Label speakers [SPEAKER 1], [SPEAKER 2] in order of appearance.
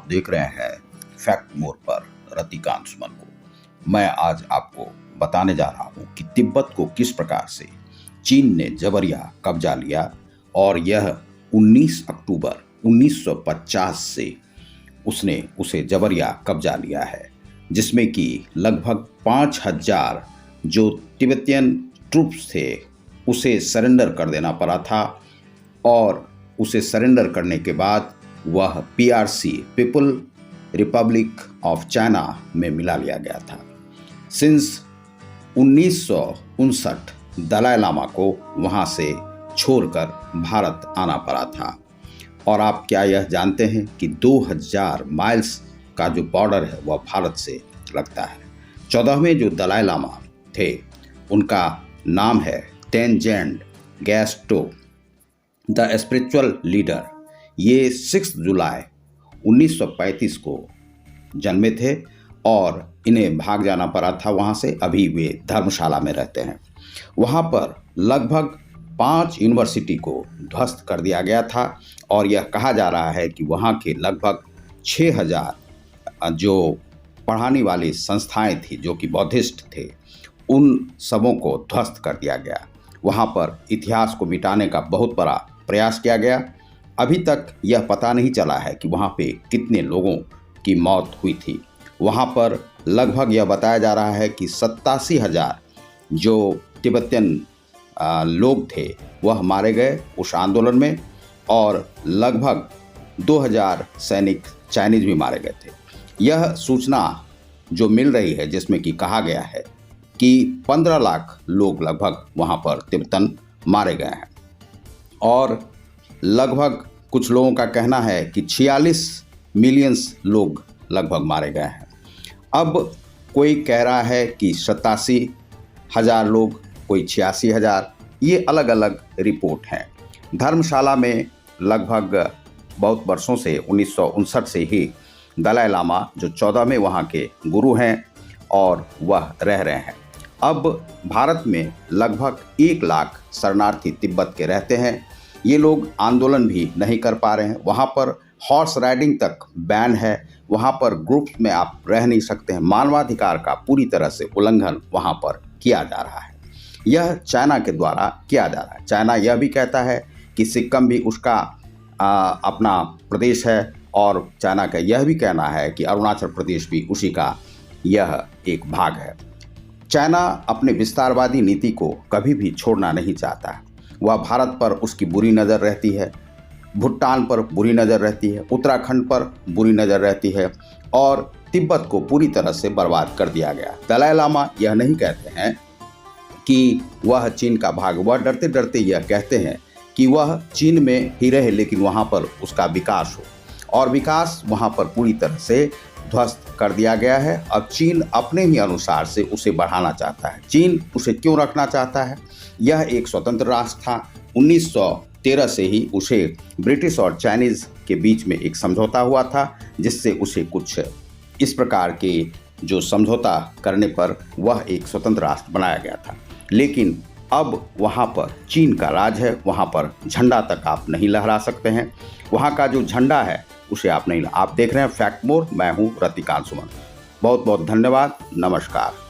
[SPEAKER 1] देख रहे हैं फैक्ट मोर पर रतिकांत सुमन को। मैं आज आपको बताने जा रहा हूं कि तिब्बत को किस प्रकार से चीन ने जबरिया कब्जा लिया और यह 19 अक्टूबर 1950 से उसने उसे जबरिया कब्जा लिया है, जिसमें कि लगभग 5000 जो तिब्बतियन ट्रूप्स थे उसे सरेंडर कर देना पड़ा था और उसे सरेंडर करने के बाद वह PRC people Republic of China में मिला लिया गया था। सिंस 1959 दलाई लामा को वहां से छोड़कर भारत आना पड़ा था। और आप क्या यह जानते हैं कि 2000 माइल्स का जो बॉर्डर है वह भारत से लगता है। 14वें जो दलाई लामा थे उनका नाम है तेंजेंड गैस्टो द स्पिरिचुअल लीडर। ये 6 जुलाई 1935 को जन्मे थे और इन्हें भाग जाना पड़ा था वहाँ से। अभी वे धर्मशाला में रहते हैं। वहाँ पर लगभग 5 यूनिवर्सिटी को ध्वस्त कर दिया गया था और यह कहा जा रहा है कि वहाँ के लगभग 6000 जो पढ़ाने वाली संस्थाएं थी जो कि बौद्धिस्ट थे, उन सबों को ध्वस्त कर दिया गया। वहाँ पर इतिहास को मिटाने का बहुत बड़ा प्रयास किया गया। अभी तक यह पता नहीं चला है कि वहाँ पे कितने लोगों की मौत हुई थी। वहाँ पर लगभग यह बताया जा रहा है कि 87,000 जो तिब्बतियन लोग थे वह मारे गए उस आंदोलन में और लगभग 2000 सैनिक चाइनीज भी मारे गए थे। यह सूचना जो मिल रही है जिसमें कि कहा गया है कि 15 लाख लोग लगभग वहाँ पर तिब्बतन मारे गए हैं और लगभग कुछ लोगों का कहना है कि 46 मिलियंस लोग लगभग मारे गए हैं। अब कोई कह रहा है कि 87,000 लोग, कोई 86,000, ये अलग अलग रिपोर्ट हैं। धर्मशाला में लगभग बहुत वर्षों से 1959 से ही दलाई लामा जो 14वें वहाँ के गुरु हैं और वह रह रहे हैं। अब भारत में लगभग 1 लाख शरणार्थी तिब्बत के रहते हैं। ये लोग आंदोलन भी नहीं कर पा रहे हैं। वहाँ पर हॉर्स राइडिंग तक बैन है। वहाँ पर ग्रुप्स में आप रह नहीं सकते हैं। मानवाधिकार का पूरी तरह से उल्लंघन वहाँ पर किया जा रहा है। यह चाइना के द्वारा किया जा रहा है। चाइना यह भी कहता है कि सिक्किम भी उसका अपना प्रदेश है और चाइना का यह भी कहना है कि अरुणाचल प्रदेश भी उसी का यह एक भाग है। चाइना अपने विस्तारवादी नीति को कभी भी छोड़ना नहीं चाहता है। वह भारत पर उसकी बुरी नज़र रहती है, भूटान पर बुरी नज़र रहती है, उत्तराखंड पर बुरी नज़र रहती है और तिब्बत को पूरी तरह से बर्बाद कर दिया गया। दलाई लामा यह नहीं कहते हैं कि वह चीन का भाग, वह डरते डरते यह कहते हैं कि वह चीन में ही रहे लेकिन वहाँ पर उसका विकास हो, और विकास वहाँ पर पूरी तरह से ध्वस्त कर दिया गया है। अब चीन अपने ही अनुसार से उसे बढ़ाना चाहता है। चीन उसे क्यों रखना चाहता है? यह एक स्वतंत्र राष्ट्र था। 1913 से ही उसे ब्रिटिश और चाइनीज़ के बीच में एक समझौता हुआ था जिससे उसे कुछ इस प्रकार के जो समझौता करने पर वह एक स्वतंत्र राष्ट्र बनाया गया था। लेकिन अब वहाँ पर चीन का राज है। वहाँ पर झंडा तक आप नहीं लहरा सकते हैं। वहाँ का जो झंडा है उसे आप नहीं। आप देख रहे हैं फैक्ट मोर। मैं हूँ रतिकांत सुमन। बहुत बहुत धन्यवाद। नमस्कार।